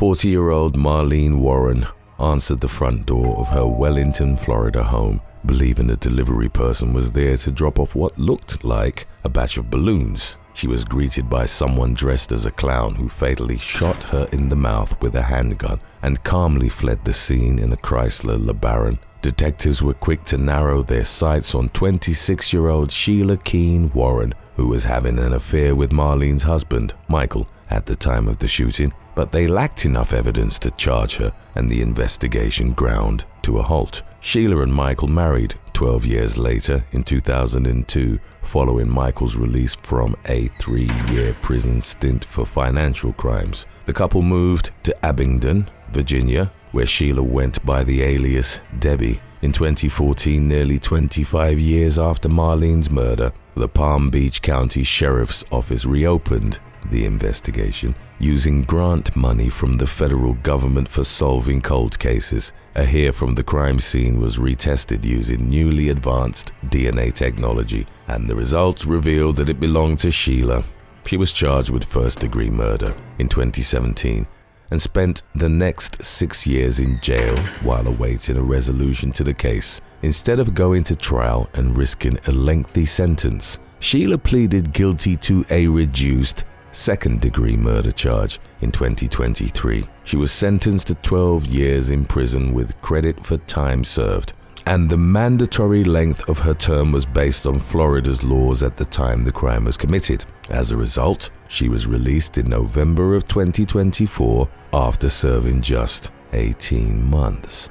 40-year-old Marlene Warren answered the front door of her Wellington, Florida home, believing a delivery person was there to drop off what looked like a batch of balloons. She was greeted by someone dressed as a clown who fatally shot her in the mouth with a handgun and calmly fled the scene in a Chrysler LeBaron. Detectives were quick to narrow their sights on 26-year-old Sheila Keene Warren, who was having an affair with Marlene's husband, Michael, at the time of the shooting, but they lacked enough evidence to charge her, and the investigation ground to a halt. Sheila and Michael married 12 years later in 2002, following Michael's release from a 3-year prison stint for financial crimes. The couple moved to Abingdon, Virginia, where Sheila went by the alias Debbie. In 2014, nearly 25 years after Marlene's murder, the Palm Beach County Sheriff's Office reopened the investigation, using grant money from the federal government for solving cold cases. A hair from the crime scene was retested using newly advanced DNA technology, and the results revealed that it belonged to Sheila. She was charged with first-degree murder in 2017 and spent the next 6 years in jail while awaiting a resolution to the case. Instead of going to trial and risking a lengthy sentence, Sheila pleaded guilty to a reduced second-degree murder charge in 2023. She was sentenced to 12 years in prison with credit for time served, and the mandatory length of her term was based on Florida's laws at the time the crime was committed. As a result, she was released in November of 2024 after serving just 18 months.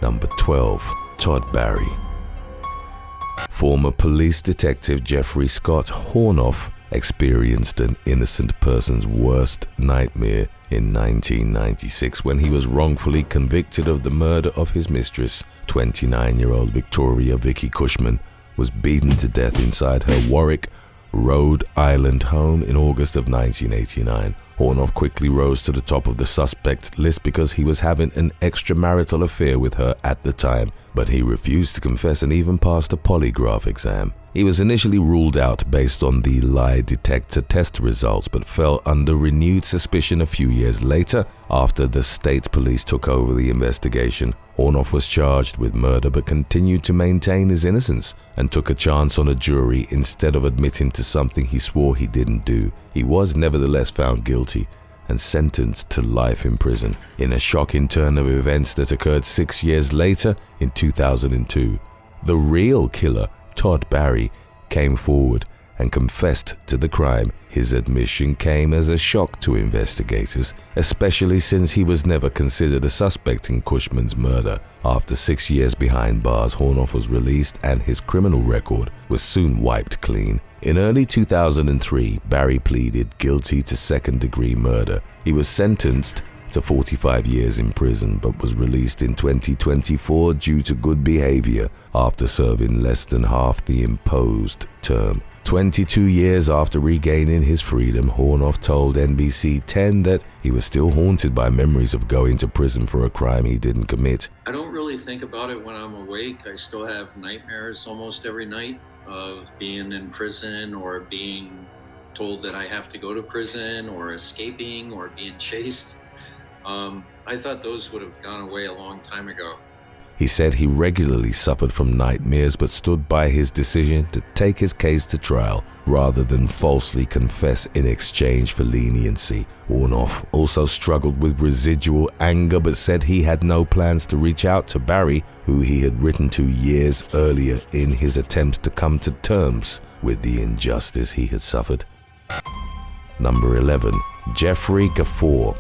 Number 12. Todd Barry. Former police detective Jeffrey Scott Hornoff experienced an innocent person's worst nightmare in 1996 when he was wrongfully convicted of the murder of his mistress. 29-year-old Victoria Vicky Cushman was beaten to death inside her Warwick, Rhode Island home in August of 1989. Hornoff quickly rose to the top of the suspect list because he was having an extramarital affair with her at the time, but he refused to confess and even passed a polygraph exam. He was initially ruled out based on the lie detector test results, but fell under renewed suspicion a few years later after the state police took over the investigation. Hornoff was charged with murder but continued to maintain his innocence and took a chance on a jury instead of admitting to something he swore he didn't do. He was nevertheless found guilty and sentenced to life in prison. In a shocking turn of events that occurred 6 years later, in 2002, the real killer, Todd Barry, came forward and confessed to the crime. His admission came as a shock to investigators, especially since he was never considered a suspect in Cushman's murder. After 6 years behind bars, Hornoff was released and his criminal record was soon wiped clean. In early 2003, Barry pleaded guilty to second-degree murder. He was sentenced to 45 years in prison but was released in 2024 due to good behavior after serving less than half the imposed term. 22 years after regaining his freedom, Hornoff told NBC 10 that he was still haunted by memories of going to prison for a crime he didn't commit. I don't really think about it when I'm awake. I still have nightmares almost every night of being in prison or being told that I have to go to prison or escaping or being chased. I thought those would have gone away a long time ago. He said he regularly suffered from nightmares but stood by his decision to take his case to trial rather than falsely confess in exchange for leniency. Hornoff also struggled with residual anger but said he had no plans to reach out to Barry, who he had written to years earlier, in his attempts to come to terms with the injustice he had suffered. Number 11. Jeffrey Gaffor.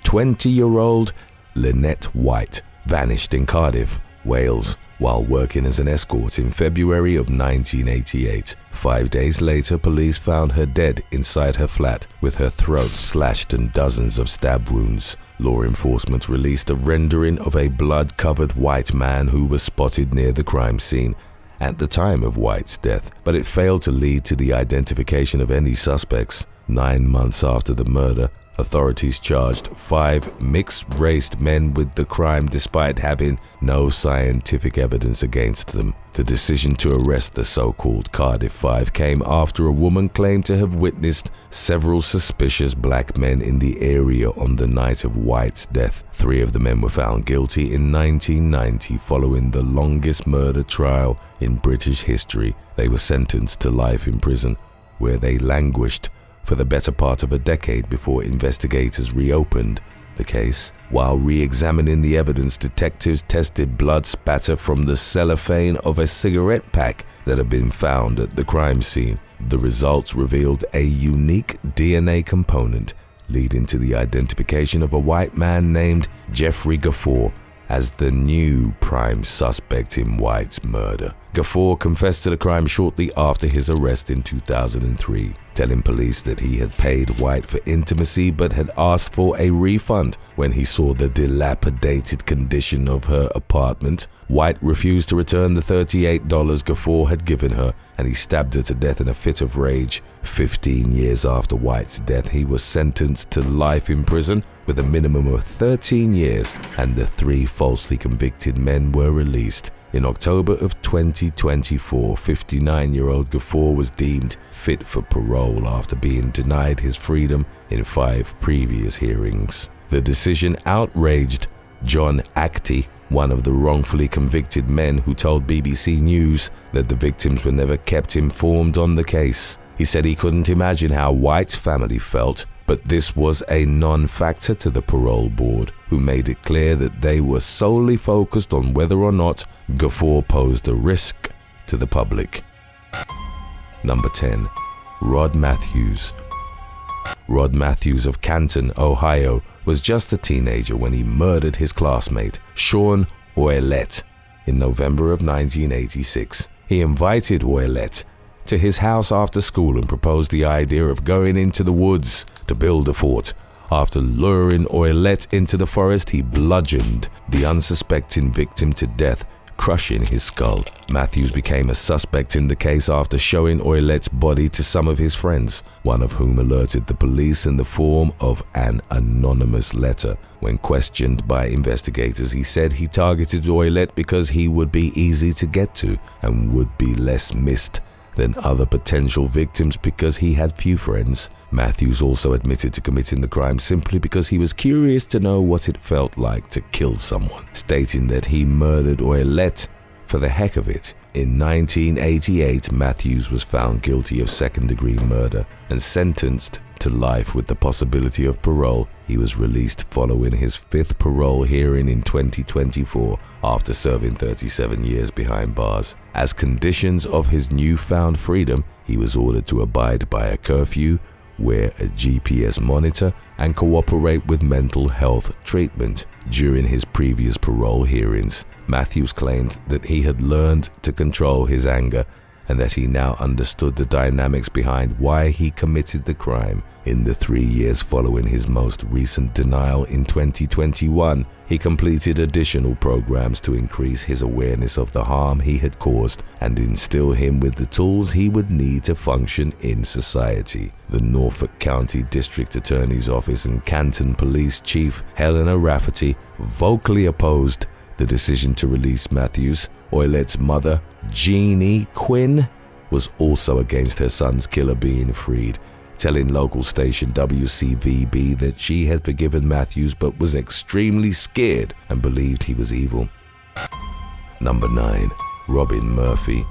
20-year-old Lynette White vanished in Cardiff, Wales, while working as an escort in February of 1988. 5 days later, police found her dead inside her flat with her throat slashed and dozens of stab wounds. Law enforcement released a rendering of a blood-covered white man who was spotted near the crime scene at the time of White's death, but it failed to lead to the identification of any suspects. 9 months after the murder, Authorities charged 5 mixed-raced men with the crime despite having no scientific evidence against them. The decision to arrest the so-called Cardiff Five came after a woman claimed to have witnessed several suspicious black men in the area on the night of White's death. 3 of the men were found guilty in 1990 following the longest murder trial in British history. They were sentenced to life in prison, where they languished for the better part of a decade before investigators reopened the case. While re-examining the evidence, detectives tested blood spatter from the cellophane of a cigarette pack that had been found at the crime scene. The results revealed a unique DNA component, leading to the identification of a white man named Jeffrey Gafford as the new prime suspect in White's murder. Gafford confessed to the crime shortly after his arrest in 2003, telling police that he had paid White for intimacy but had asked for a refund when he saw the dilapidated condition of her apartment. White refused to return the $38 Gafford had given her, and he stabbed her to death in a fit of rage. 15 years after White's death, he was sentenced to life in prison with a minimum of 13 years, and the 3 falsely convicted men were released. In October of 2024, 59-year-old Gafford was deemed fit for parole after being denied his freedom in 5 previous hearings. The decision outraged John Actie, one of the wrongfully convicted men who told BBC News that the victims were never kept informed on the case. He said he couldn't imagine how White's family felt, but this was a non-factor to the parole board, who made it clear that they were solely focused on whether or not Gafford posed a risk to the public. Number 10. Rod Matthews. Rod Matthews of Canton, Ohio, was just a teenager when he murdered his classmate, Sean Ouellette, in November of 1986. He invited Ouellette to his house after school and proposed the idea of going into the woods to build a fort. After luring Ouellette into the forest, he bludgeoned the unsuspecting victim to death, crushing his skull. Matthews became a suspect in the case after showing Ouellette's body to some of his friends, one of whom alerted the police in the form of an anonymous letter. When questioned by investigators, he said he targeted Ouellette because he would be easy to get to and would be less missed than other potential victims because he had few friends. Matthews also admitted to committing the crime simply because he was curious to know what it felt like to kill someone, stating that he murdered Ouellette for the heck of it. In 1988, Matthews was found guilty of second-degree murder and sentenced to life with the possibility of parole. He was released following his 5th parole hearing in 2024 after serving 37 years behind bars. As conditions of his newfound freedom, he was ordered to abide by a curfew, wear a GPS monitor, and cooperate with mental health treatment. During his previous parole hearings, Matthews claimed that he had learned to control his anger and that he now understood the dynamics behind why he committed the crime. In the 3 years following his most recent denial in 2021, he completed additional programs to increase his awareness of the harm he had caused and instill him with the tools he would need to function in society. The Norfolk County District Attorney's Office and Canton Police Chief Helena Rafferty vocally opposed the decision to release Matthews. Ouellette's mother, Jeannie Quinn, was also against her son's killer being freed, telling local station WCVB that she had forgiven Matthews but was extremely scared and believed he was evil. Number 9. Robin Murphy.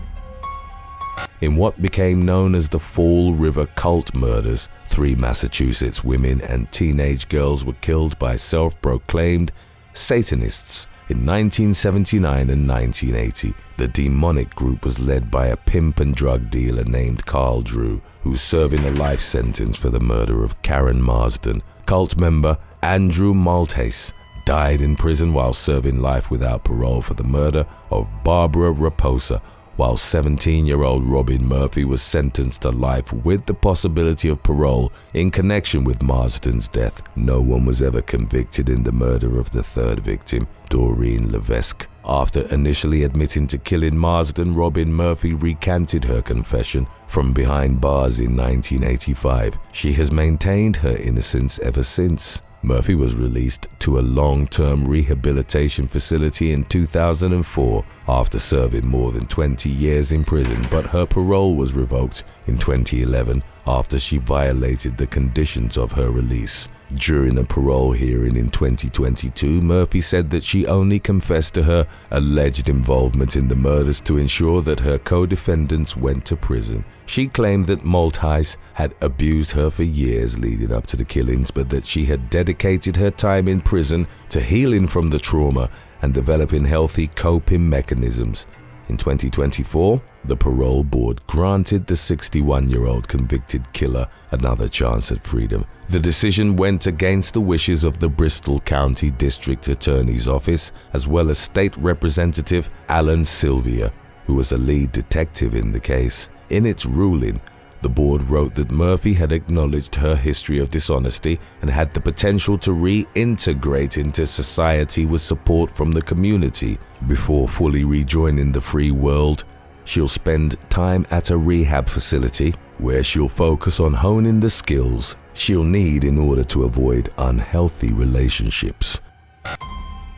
In what became known as the Fall River Cult murders, 3 Massachusetts women and teenage girls were killed by self-proclaimed Satanists in 1979 and 1980. The demonic group was led by a pimp and drug dealer named Carl Drew, who's serving a life sentence for the murder of Karen Marsden. Cult member Andrew Maltese died in prison while serving life without parole for the murder of Barbara Raposa, while 17-year-old Robin Murphy was sentenced to life with the possibility of parole in connection with Marsden's death. No one was ever convicted in the murder of the 3rd victim, Doreen Levesque. After initially admitting to killing Marsden, Robin Murphy recanted her confession from behind bars in 1985. She has maintained her innocence ever since. Murphy was released to a long-term rehabilitation facility in 2004 after serving more than 20 years in prison, but her parole was revoked in 2011 after she violated the conditions of her release. During a parole hearing in 2022, Murphy said that she only confessed to her alleged involvement in the murders to ensure that her co-defendants went to prison. She claimed that Maltese had abused her for years leading up to the killings, but that she had dedicated her time in prison to healing from the trauma and developing healthy coping mechanisms. In 2024, the parole board granted the 61-year-old convicted killer another chance at freedom. The decision went against the wishes of the Bristol County District Attorney's Office, as well as State Representative Alan Sylvia, who was a lead detective in the case. In its ruling, the board wrote that Murphy had acknowledged her history of dishonesty and had the potential to reintegrate into society with support from the community. Before fully rejoining the free world, she'll spend time at a rehab facility where she'll focus on honing the skills she'll need in order to avoid unhealthy relationships.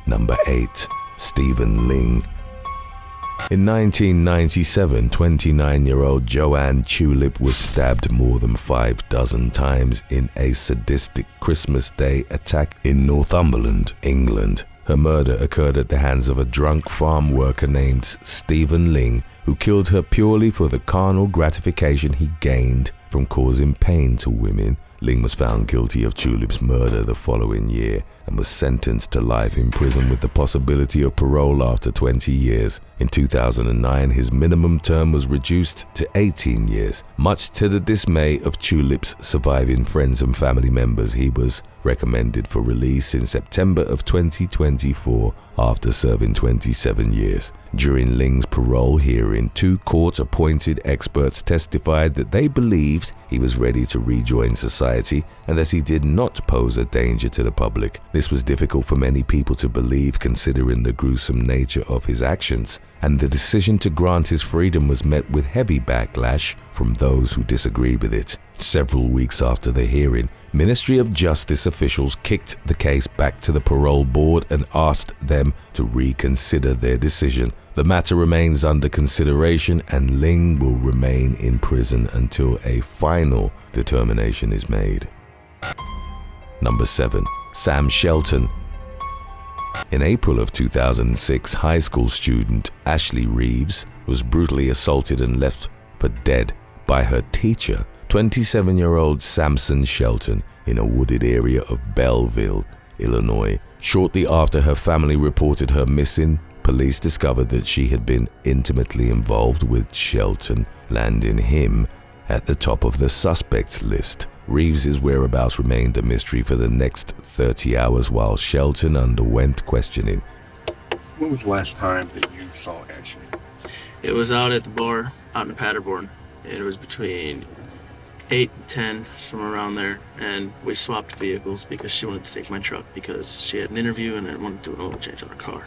Number 8. Stephen Ling. In 1997, 29-year-old Joanne Tulip was stabbed more than 6 times in a sadistic Christmas Day attack in Northumberland, England. Her murder occurred at the hands of a drunk farm worker named Stephen Ling, who killed her purely for the carnal gratification he gained from causing pain to women. Ling was found guilty of Tulip's murder the following year and was sentenced to life in prison with the possibility of parole after 20 years. In 2009, his minimum term was reduced to 18 years. Much to the dismay of Tulip's surviving friends and family members, he was recommended for release in September of 2024 after serving 27 years. During Ling's parole hearing, 2 court-appointed experts testified that they believed he was ready to rejoin society and that he did not pose a danger to the public. This was difficult for many people to believe, considering the gruesome nature of his actions, and the decision to grant his freedom was met with heavy backlash from those who disagreed with it. Several weeks after the hearing, Ministry of Justice officials kicked the case back to the parole board and asked them to reconsider their decision. The matter remains under consideration and Ling will remain in prison until a final determination is made. Number 7. Sam Shelton. In April of 2006, high school student Ashley Reeves was brutally assaulted and left for dead by her teacher, 27-year-old Samson Shelton, in a wooded area of Belleville, Illinois. Shortly after her family reported her missing, police discovered that she had been intimately involved with Shelton, landing him at the top of the suspects list. Reeves's whereabouts remained a mystery for the next 30 hours while Shelton underwent questioning. When was the last time that you saw Ashley? It was out at the bar out in Paderborn. It was between 8 and 10, somewhere around there, and we swapped vehicles because she wanted to take my truck because she had an interview and I wanted to do an oil change on her car.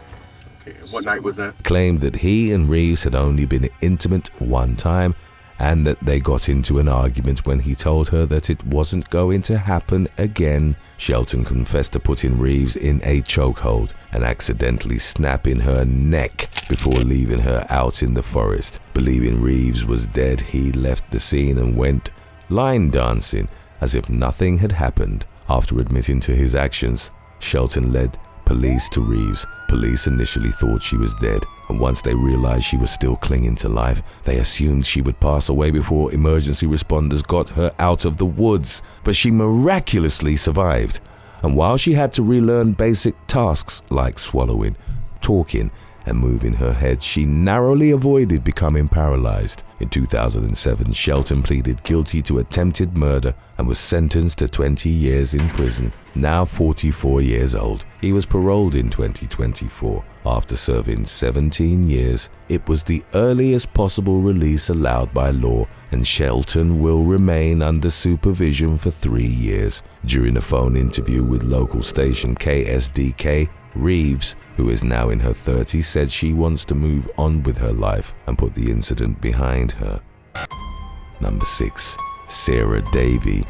Okay, and what night was that? Claimed that he and Reeves had only been intimate one time and that they got into an argument when he told her that it wasn't going to happen again. Shelton confessed to putting Reeves in a chokehold and accidentally snapping her neck before leaving her out in the forest. Believing Reeves was dead, he left the scene and went line dancing as if nothing had happened. After admitting to his actions, Shelton led police to Reeves. Police initially thought she was dead, and once they realized she was still clinging to life, they assumed she would pass away before emergency responders got her out of the woods. But she miraculously survived, and while she had to relearn basic tasks like swallowing, talking, and moving her head, she narrowly avoided becoming paralyzed. In 2007, Shelton pleaded guilty to attempted murder and was sentenced to 20 years in prison. Now 44 years old, he was paroled in 2024 after serving 17 years. It was the earliest possible release allowed by law, and Shelton will remain under supervision for 3 years. During a phone interview with local station KSDK, Reeves, who is now in her 30s, said she wants to move on with her life and put the incident behind her. Number 6. Sarah Davy.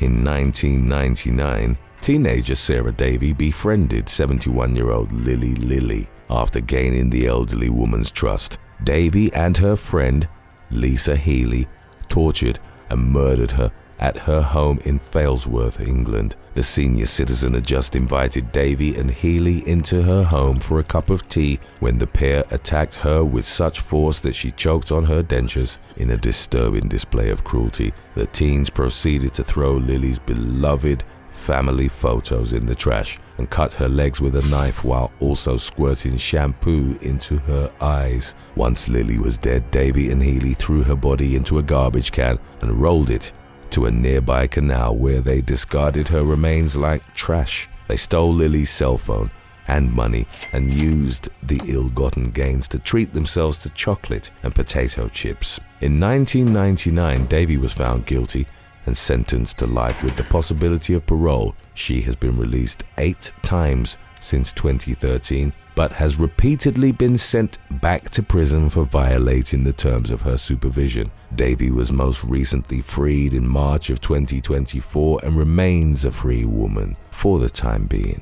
In 1999, teenager Sarah Davy befriended 71-year-old Lily after gaining the elderly woman's trust. Davy and her friend, Lisa Healy, tortured and murdered her at her home in Failsworth, England. The senior citizen had just invited Davy and Healy into her home for a cup of tea when the pair attacked her with such force that she choked on her dentures. In a disturbing display of cruelty, the teens proceeded to throw Lily's beloved family photos in the trash and cut her legs with a knife while also squirting shampoo into her eyes. Once Lily was dead, Davy and Healy threw her body into a garbage can and rolled it to a nearby canal where they discarded her remains like trash. They stole Lily's cell phone and money and used the ill-gotten gains to treat themselves to chocolate and potato chips. In 1999, Davy was found guilty and sentenced to life with the possibility of parole. She has been released 8 times since 2013, but has repeatedly been sent back to prison for violating the terms of her supervision. Davy was most recently freed in March of 2024 and remains a free woman for the time being.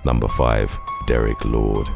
Number 5. Derek Lord.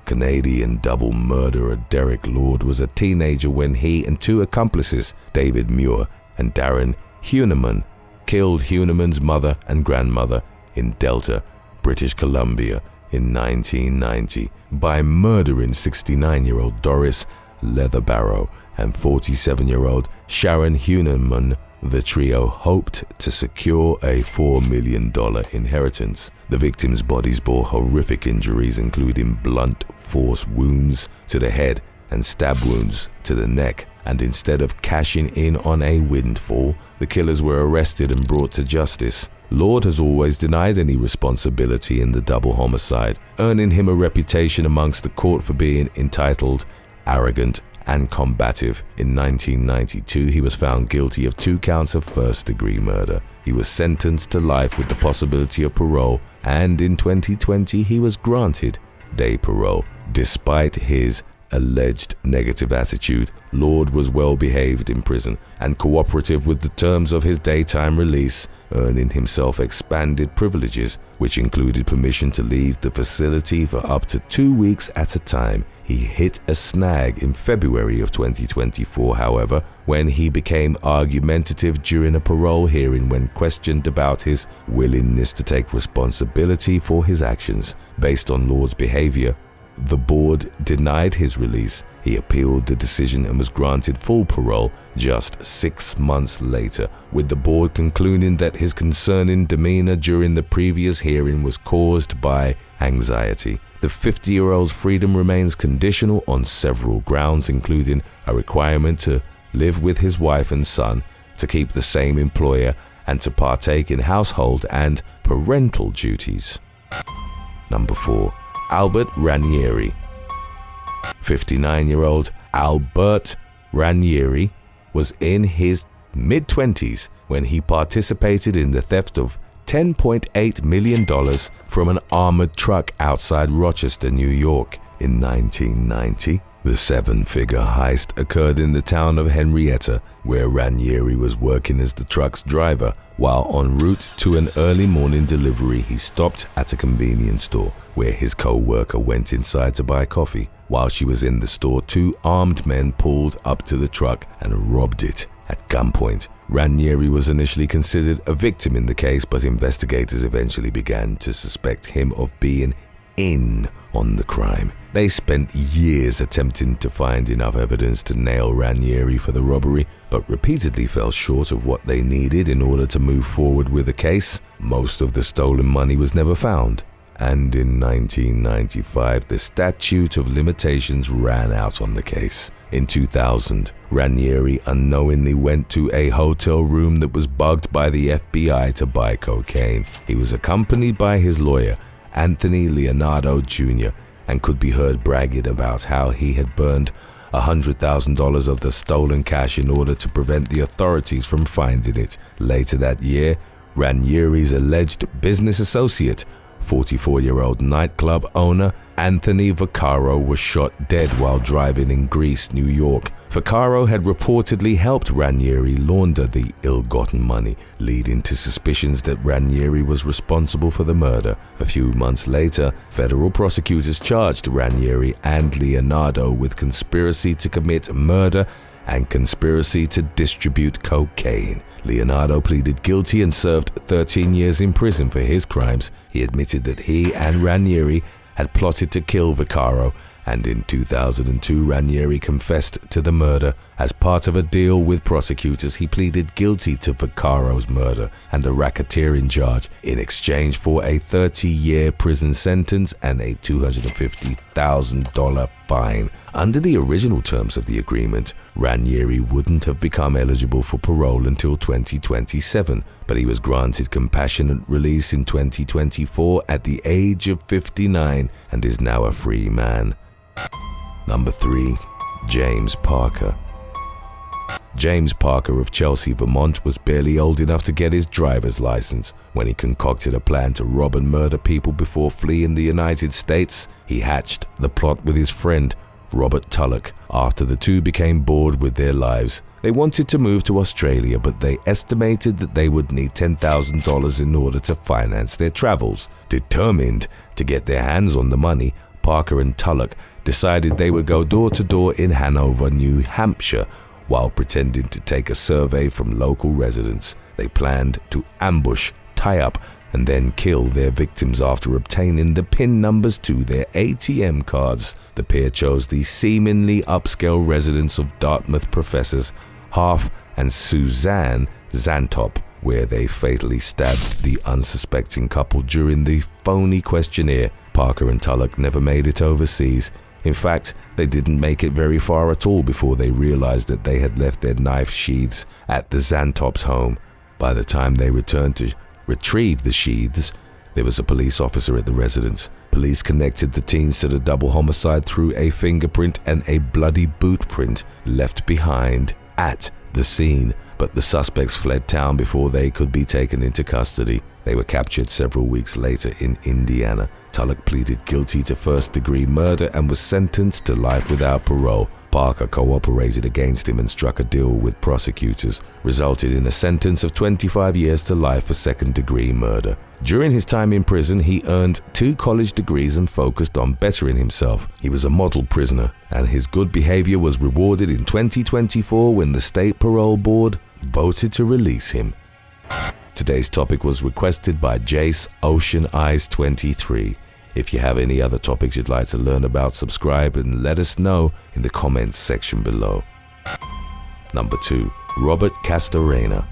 Canadian double murderer Derek Lord was a teenager when he and 2 accomplices, David Muir and Darren Huneman, killed Huneman's mother and grandmother in Delta, British Columbia in 1990 by murdering 69-year-old Doris Leatherbarrow and 47-year-old Sharon Huneman. The trio hoped to secure a $4 million inheritance. The victims' bodies bore horrific injuries, including blunt force wounds to the head and stab wounds to the neck, and instead of cashing in on a windfall, the killers were arrested and brought to justice. Lord has always denied any responsibility in the double homicide, earning him a reputation amongst the court for being entitled, arrogant, and combative. In 1992, he was found guilty of 2 counts of first-degree murder. He was sentenced to life with the possibility of parole, and in 2020, he was granted day parole. Despite his alleged negative attitude, Lord was well behaved in prison and cooperative with the terms of his daytime release, earning himself expanded privileges, which included permission to leave the facility for up to 2 weeks at a time. He hit a snag in February of 2024, however, when he became argumentative during a parole hearing when questioned about his willingness to take responsibility for his actions. Based on Lord's behavior, the board denied his release. He appealed the decision and was granted full parole just 6 months later, with the board concluding that his concerning demeanor during the previous hearing was caused by anxiety. The 50-year-old's freedom remains conditional on several grounds, including a requirement to live with his wife and son, to keep the same employer, and to partake in household and parental duties. Number 4. Albert Ranieri. 59-year-old Albert Ranieri was in his mid-20s when he participated in the theft of $10.8 million from an armored truck outside Rochester, New York. In 1990, the 7-figure heist occurred in the town of Henrietta, where Ranieri was working as the truck's driver. While en route to an early morning delivery, he stopped at a convenience store where his co-worker went inside to buy coffee. While she was in the store, 2 armed men pulled up to the truck and robbed it at gunpoint. Ranieri was initially considered a victim in the case, but investigators eventually began to suspect him of being in on the crime. They spent years attempting to find enough evidence to nail Ranieri for the robbery, but repeatedly fell short of what they needed in order to move forward with the case. Most of the stolen money was never found, and in 1995, the statute of limitations ran out on the case. In 2000, Ranieri unknowingly went to a hotel room that was bugged by the FBI to buy cocaine. He was accompanied by his lawyer, Anthony Leonardo Jr., and could be heard bragging about how he had burned $100,000 of the stolen cash in order to prevent the authorities from finding it. Later that year, Ranieri's alleged business associate, 44-year-old nightclub owner Anthony Vaccaro, was shot dead while driving in Greece, New York. Vaccaro had reportedly helped Ranieri launder the ill-gotten money, leading to suspicions that Ranieri was responsible for the murder. A few months later, federal prosecutors charged Ranieri and Leonardo with conspiracy to commit murder and conspiracy to distribute cocaine. Leonardo pleaded guilty and served 13 years in prison for his crimes. He admitted that he and Ranieri had plotted to kill Vaccaro, and in 2002 Ranieri confessed to the murder. As part of a deal with prosecutors, he pleaded guilty to Vaccaro's murder and a racketeering charge in exchange for a 30-year prison sentence and a $250,000 fine. Under the original terms of the agreement, Ranieri wouldn't have become eligible for parole until 2027, but he was granted compassionate release in 2024 at the age of 59 and is now a free man. Number 3. James Parker. James Parker of Chelsea, Vermont was barely old enough to get his driver's license when he concocted a plan to rob and murder people before fleeing the United States. He hatched the plot with his friend, Robert Tulloch, after the two became bored with their lives. They wanted to move to Australia, but they estimated that they would need $10,000 in order to finance their travels. Determined to get their hands on the money, Parker and Tulloch decided they would go door to door in Hanover, New Hampshire, while pretending to take a survey from local residents. They planned to ambush, tie up, and then kill their victims after obtaining the PIN numbers to their ATM cards. The pair chose the seemingly upscale residence of Dartmouth professors Harf and Suzanne Zantop, where they fatally stabbed the unsuspecting couple during the phony questionnaire. Parker and Tulloch never made it overseas. In fact, they didn't make it very far at all before they realized that they had left their knife sheaths at the Zantops' home. By the time they returned to retrieve the sheaths, there was a police officer at the residence. Police connected the teens to the double homicide through a fingerprint and a bloody boot print left behind at the scene, but the suspects fled town before they could be taken into custody. They were captured several weeks later in Indiana. Tulloch pleaded guilty to first-degree murder and was sentenced to life without parole. Parker cooperated against him and struck a deal with prosecutors, resulting in a sentence of 25 years to life for second-degree murder. During his time in prison, he earned 2 college degrees and focused on bettering himself. He was a model prisoner, and his good behavior was rewarded in 2024 when the State Parole Board voted to release him. Today's topic was requested by Jace Ocean Eyes 23. If you have any other topics you'd like to learn about, subscribe and let us know in the comments section below. Number 2. Robert Castorena.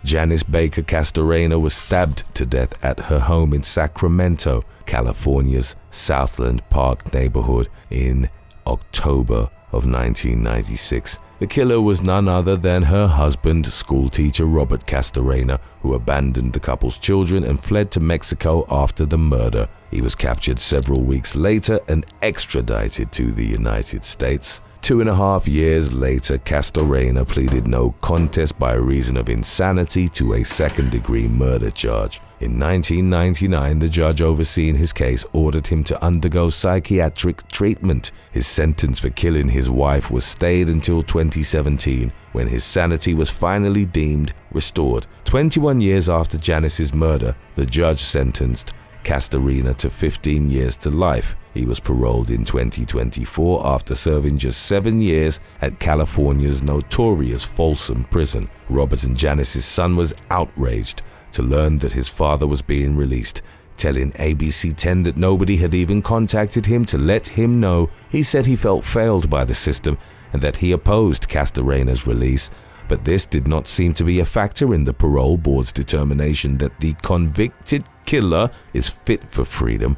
Janice Baker Castorena was stabbed to death at her home in Sacramento, California's Southland Park neighborhood in October of 1996. The killer was none other than her husband, schoolteacher Robert Castorena, who abandoned the couple's children and fled to Mexico after the murder. He was captured several weeks later and extradited to the United States. 2.5 years later, Castorena pleaded no contest by reason of insanity to a second-degree murder charge. In 1999, the judge overseeing his case ordered him to undergo psychiatric treatment. His sentence for killing his wife was stayed until 2017, when his sanity was finally deemed restored. 21 years after Janice's murder, the judge sentenced Castorena to 15 years to life. He was paroled in 2024 after serving just 7 years at California's notorious Folsom Prison. Robert and Janice's son was outraged to learn that his father was being released, telling ABC 10 that nobody had even contacted him to let him know. He said he felt failed by the system and that he opposed Castorena's release, but this did not seem to be a factor in the parole board's determination that the convicted killer is fit for freedom.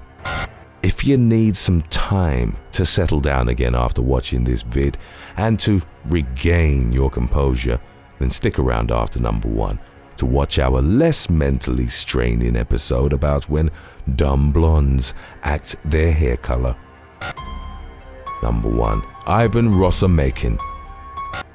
If you need some time to settle down again after watching this vid and to regain your composure, then stick around after number 1 to watch our less mentally straining episode about when dumb blondes act their hair color. Number 1. Ivan Rosomakin.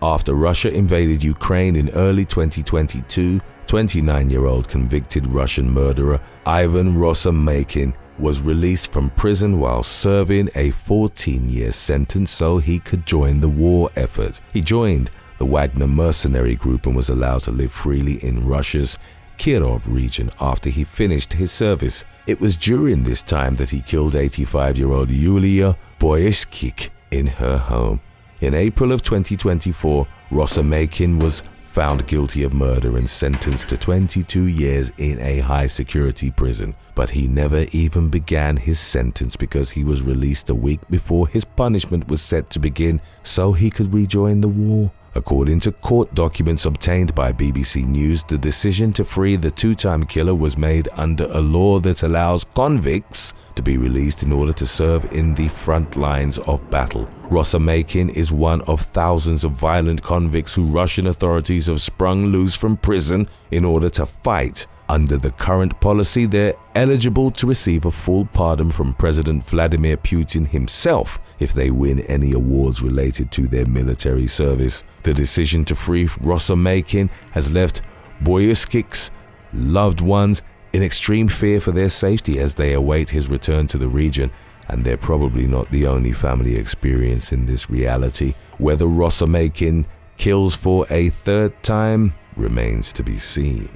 After Russia invaded Ukraine in early 2022, 29-year-old convicted Russian murderer Ivan Rosomakin was released from prison while serving a 14-year sentence so he could join the war effort. He joined the Wagner mercenary group and was allowed to live freely in Russia's Kirov region after he finished his service. It was during this time that he killed 85-year-old Yulia Boyskik in her home. In April of 2024, Rosomakin was found guilty of murder and sentenced to 22 years in a high-security prison. But he never even began his sentence because he was released a week before his punishment was set to begin so he could rejoin the war. According to court documents obtained by BBC News, the decision to free the two-time killer was made under a law that allows convicts to be released in order to serve in the front lines of battle. Rosomakin is one of thousands of violent convicts who Russian authorities have sprung loose from prison in order to fight. Under the current policy, they're eligible to receive a full pardon from President Vladimir Putin himself if they win any awards related to their military service. The decision to free Rosomakin has left Boyskik's loved ones in extreme fear for their safety as they await his return to the region, and they're probably not the only family experiencing this reality. Whether Rosomakin kills for a third time remains to be seen.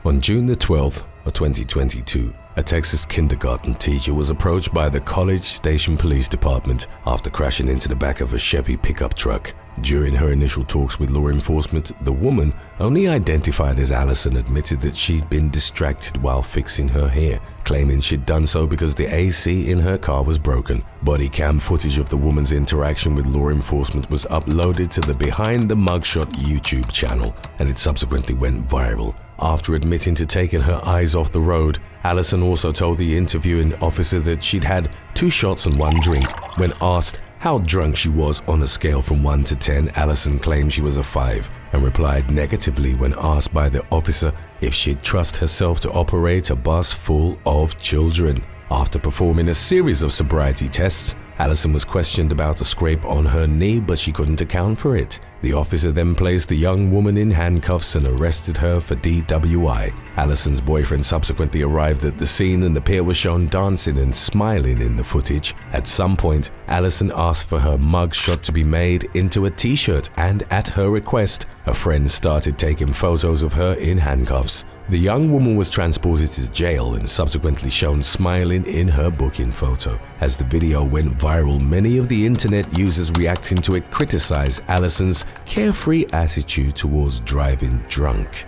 On June the 12th of 2022, a Texas kindergarten teacher was approached by the College Station Police Department after crashing into the back of a Chevy pickup truck. During her initial talks with law enforcement, the woman, only identified as Allison, admitted that she'd been distracted while fixing her hair, claiming she'd done so because the AC in her car was broken. Body cam footage of the woman's interaction with law enforcement was uploaded to the Behind the Mugshot YouTube channel, and it subsequently went viral. After admitting to taking her eyes off the road, Allison also told the interviewing officer that she'd had 2 shots and 1 drink. When asked how drunk she was on a scale from 1 to 10, Allison claimed she was a 5 and replied negatively when asked by the officer if she'd trust herself to operate a bus full of children. After performing a series of sobriety tests, Allison was questioned about a scrape on her knee, but she couldn't account for it. The officer then placed the young woman in handcuffs and arrested her for DWI. Allison's boyfriend subsequently arrived at the scene and the pair were shown dancing and smiling in the footage. At some point, Allison asked for her mugshot to be made into a t-shirt, and at her request, a friend started taking photos of her in handcuffs. The young woman was transported to jail and subsequently shown smiling in her booking photo. As the video went viral, many of the internet users reacting to it criticized Allison's carefree attitude towards driving drunk.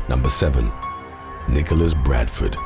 Number 7. Nicholas Bradford.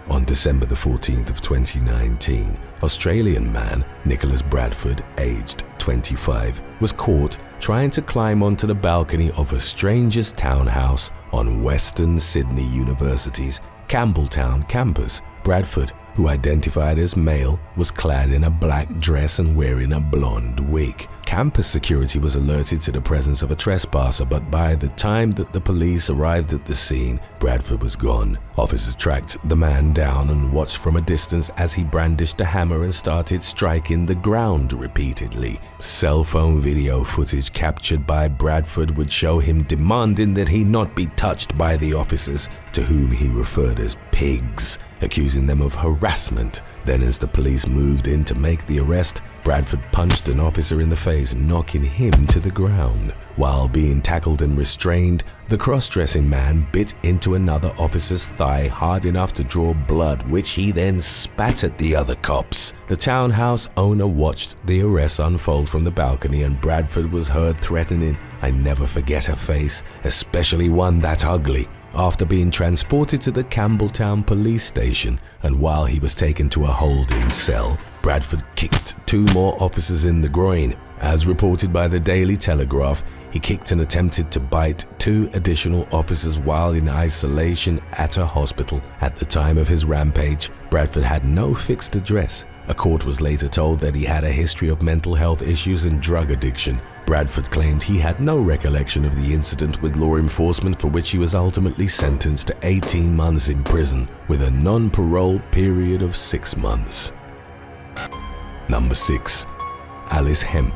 On December the 14th of 2019, Australian man Nicholas Bradford, aged 25, was caught trying to climb onto the balcony of a stranger's townhouse on Western Sydney University's Campbelltown campus. Bradford, who identified as male, was clad in a black dress and wearing a blonde wig. Campus security was alerted to the presence of a trespasser, but by the time that the police arrived at the scene, Bradford was gone. Officers tracked the man down and watched from a distance as he brandished a hammer and started striking the ground repeatedly. Cell phone video footage captured by Bradford would show him demanding that he not be touched by the officers, to whom he referred as pigs, accusing them of harassment. Then, as the police moved in to make the arrest, Bradford punched an officer in the face, knocking him to the ground. While being tackled and restrained, the cross-dressing man bit into another officer's thigh hard enough to draw blood, which he then spat at the other cops. The townhouse owner watched the arrest unfold from the balcony, and Bradford was heard threatening, "I never forget her face, especially one that ugly." After being transported to the Campbelltown police station, and while he was taken to a holding cell, Bradford kicked 2 more officers in the groin. As reported by the Daily Telegraph, he kicked and attempted to bite 2 additional officers while in isolation at a hospital. At the time of his rampage, Bradford had no fixed address. A court was later told that he had a history of mental health issues and drug addiction. Bradford claimed he had no recollection of the incident with law enforcement, for which he was ultimately sentenced to 18 months in prison with a non-parole period of 6 months. Number 6. Alice Hemp.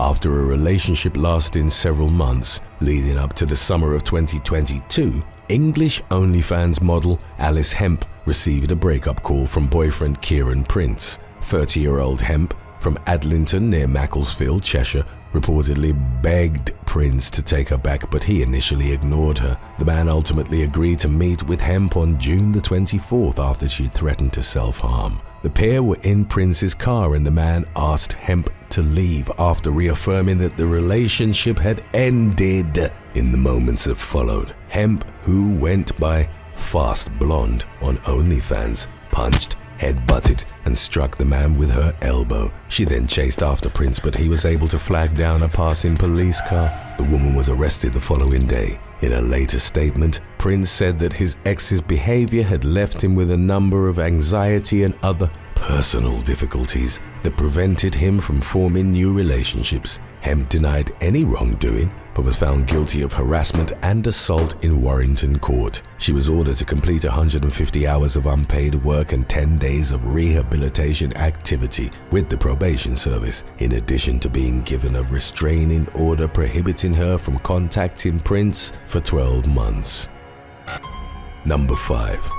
After a relationship lasting several months, Leading up to the summer of 2022, English OnlyFans model Alice Hemp received a breakup call from boyfriend Kieran Prince. 30-year-old Hemp from Adlington near Macclesfield, Cheshire, reportedly begged Prince to take her back, but he initially ignored her. The man ultimately agreed to meet with Hemp on June the 24th after she threatened to self-harm. The pair were in Prince's car and the man asked Hemp to leave after reaffirming that the relationship had ended. In the moments that followed, Hemp, who went by Fast Blonde on OnlyFans, punched, headbutted, and struck the man with her elbow. She then chased after Prince, but he was able to flag down a passing police car. The woman was arrested the following day. In a later statement, Prince said that his ex's behavior had left him with a number of anxiety and other personal difficulties that prevented him from forming new relationships. Hemp denied any wrongdoing, but was found guilty of harassment and assault in Warrington Court. She was ordered to complete 150 hours of unpaid work and 10 days of rehabilitation activity with the probation service, in addition to being given a restraining order prohibiting her from contacting Prince for 12 months. Number 5.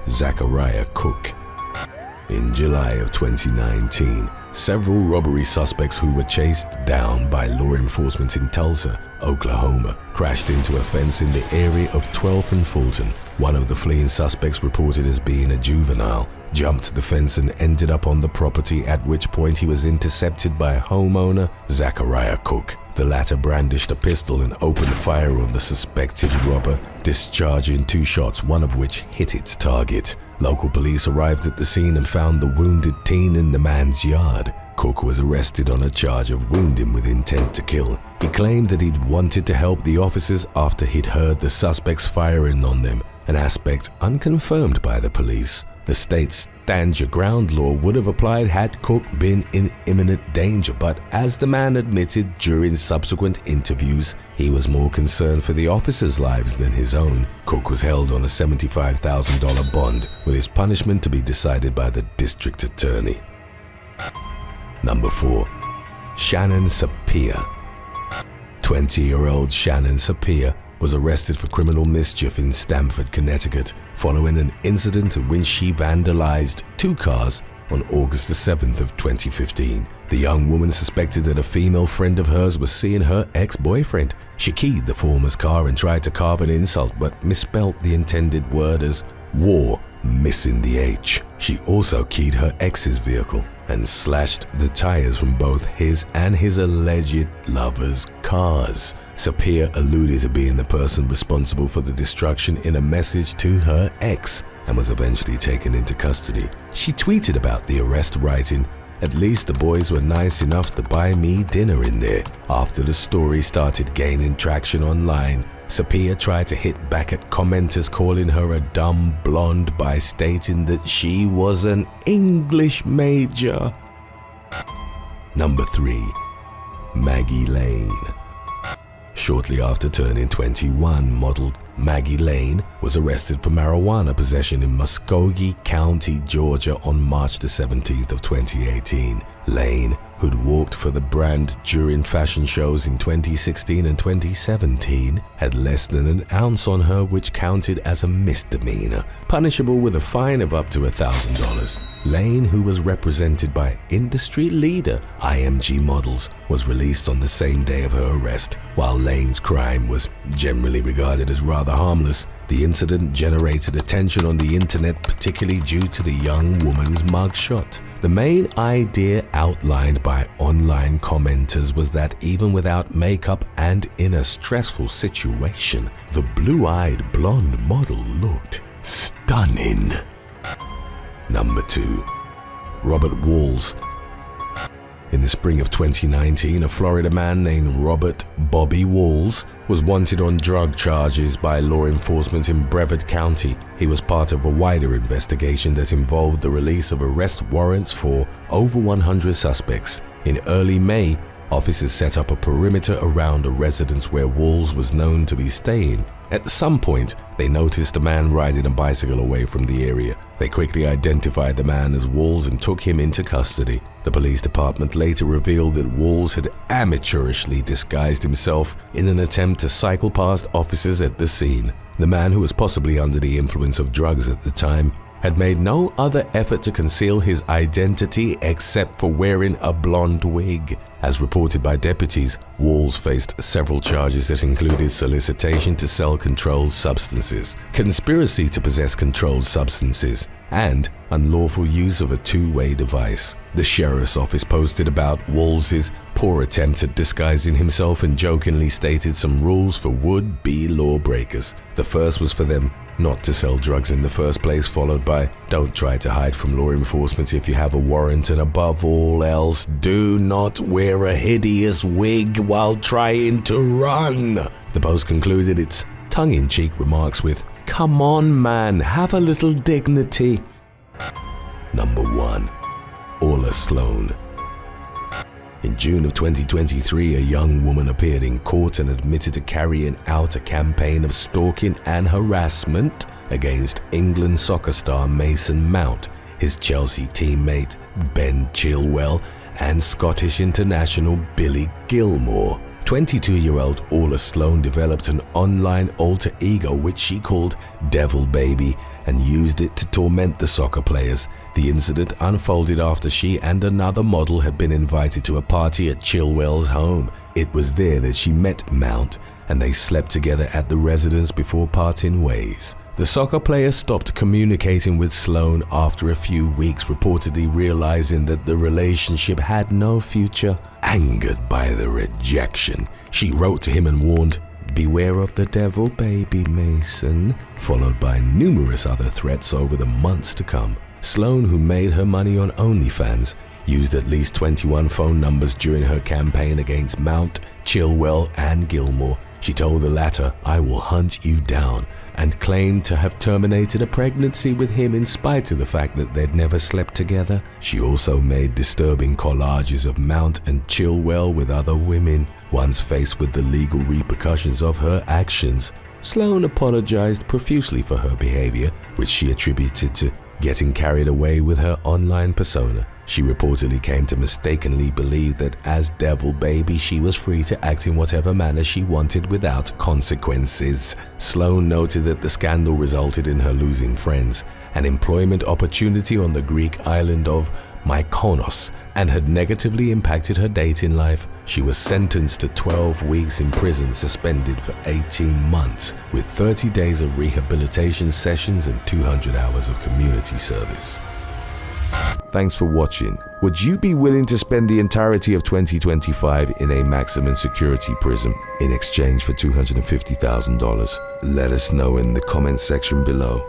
Zachariah Cook. In July of 2019, several robbery suspects who were chased down by law enforcement in Tulsa, Oklahoma, crashed into a fence in the area of 12th and Fulton. One of the fleeing suspects, reported as being a juvenile, jumped the fence and ended up on the property, at which point he was intercepted by homeowner Zachariah Cook. The latter brandished a pistol and opened fire on the suspected robber, discharging 2 shots, one of which hit its target. Local police arrived at the scene and found the wounded teen in the man's yard. Cook was arrested on a charge of wounding with intent to kill. He claimed that he'd wanted to help the officers after he'd heard the suspects firing on them, an aspect unconfirmed by the police. The state's stand your ground law would have applied had Cook been in imminent danger, but as the man admitted during subsequent interviews, he was more concerned for the officers' lives than his own. Cook was held on a $75,000 bond, with his punishment to be decided by the district attorney. Number 4. Shannon Sapir. 20-year-old Shannon Sapir was arrested for criminal mischief in Stamford, Connecticut, following an incident in which she vandalized 2 cars on August the 7th of 2015. The young woman suspected that a female friend of hers was seeing her ex-boyfriend. She keyed the former's car and tried to carve an insult, but misspelt the intended word as war, missing the H. She also keyed her ex's vehicle and slashed the tires from both his and his alleged lover's cars. Sapir alluded to being the person responsible for the destruction in a message to her ex and was eventually taken into custody. She tweeted about the arrest, writing, "At least the boys were nice enough to buy me dinner in there." After the story started gaining traction online, Sapir tried to hit back at commenters calling her a dumb blonde by stating that she was an English major. Number 3. Maggie Lane. Shortly after turning 21, model Maggie Lane was arrested for marijuana possession in Muskogee County, Georgia on March the 17th of 2018. Lane, who'd walked for the brand during fashion shows in 2016 and 2017, had less than an ounce on her, which counted as a misdemeanor, punishable with a fine of up to $1,000. Lane, who was represented by industry leader IMG Models, was released on the same day of her arrest. While Lane's crime was generally regarded as rather harmless, the incident generated attention on the internet, particularly due to the young woman's mugshot. The main idea outlined by online commenters was that even without makeup and in a stressful situation, the blue-eyed blonde model looked stunning. Number 2. Robert Walls. In the spring of 2019, a Florida man named Robert Bobby Walls was wanted on drug charges by law enforcement in Brevard County. He was part of a wider investigation that involved the release of arrest warrants for over 100 suspects. In early May, officers set up a perimeter around a residence where Walls was known to be staying. At some point, they noticed a man riding a bicycle away from the area. They quickly identified the man as Walls and took him into custody. The police department later revealed that Walls had amateurishly disguised himself in an attempt to cycle past officers at the scene. The man, who was possibly under the influence of drugs at the time, had made no other effort to conceal his identity except for wearing a blonde wig. As reported by deputies, Walls faced several charges that included solicitation to sell controlled substances, conspiracy to possess controlled substances, and unlawful use of a two-way device. The sheriff's office posted about Walls's poor attempt at disguising himself and jokingly stated some rules for would-be lawbreakers. The first was for them not to sell drugs in the first place, followed by don't try to hide from law enforcement if you have a warrant, and above all else, do not wear a hideous wig while trying to run. The post concluded its tongue-in-cheek remarks with, "Come on, man, have a little dignity." Number 1. Orla Sloan. In June of 2023, a young woman appeared in court and admitted to carrying out a campaign of stalking and harassment against England soccer star Mason Mount, his Chelsea teammate Ben Chilwell, and Scottish international Billy Gilmore. 22-year-old Orla Sloan developed an online alter ego which she called Devil Baby and used it to torment the soccer players. The incident unfolded after she and another model had been invited to a party at Chilwell's home. It was there that she met Mount, and they slept together at the residence before parting ways. The soccer player stopped communicating with Sloan after a few weeks, reportedly realizing that the relationship had no future. Angered by the rejection, she wrote to him and warned, "Beware of the devil, baby Mason," followed by numerous other threats over the months to come. Sloan, who made her money on OnlyFans, used at least 21 phone numbers during her campaign against Mount, Chilwell, and Gilmore. She told the latter, "I will hunt you down," and claimed to have terminated a pregnancy with him in spite of the fact that they'd never slept together. She also made disturbing collages of Mount and Chilwell with other women. Once faced with the legal repercussions of her actions, Sloan apologized profusely for her behavior, which she attributed to getting carried away with her online persona. She reportedly came to mistakenly believe that as Devil Baby, she was free to act in whatever manner she wanted without consequences. Sloan noted that the scandal resulted in her losing friends, an employment opportunity on the Greek island of Mykonos, and had negatively impacted her dating life. She was sentenced to 12 weeks in prison, suspended for 18 months, with 30 days of rehabilitation sessions and 200 hours of community service. Thanks for watching. Would you be willing to spend the entirety of 2025 in a maximum security prison in exchange for $250,000? Let us know in the comment section below.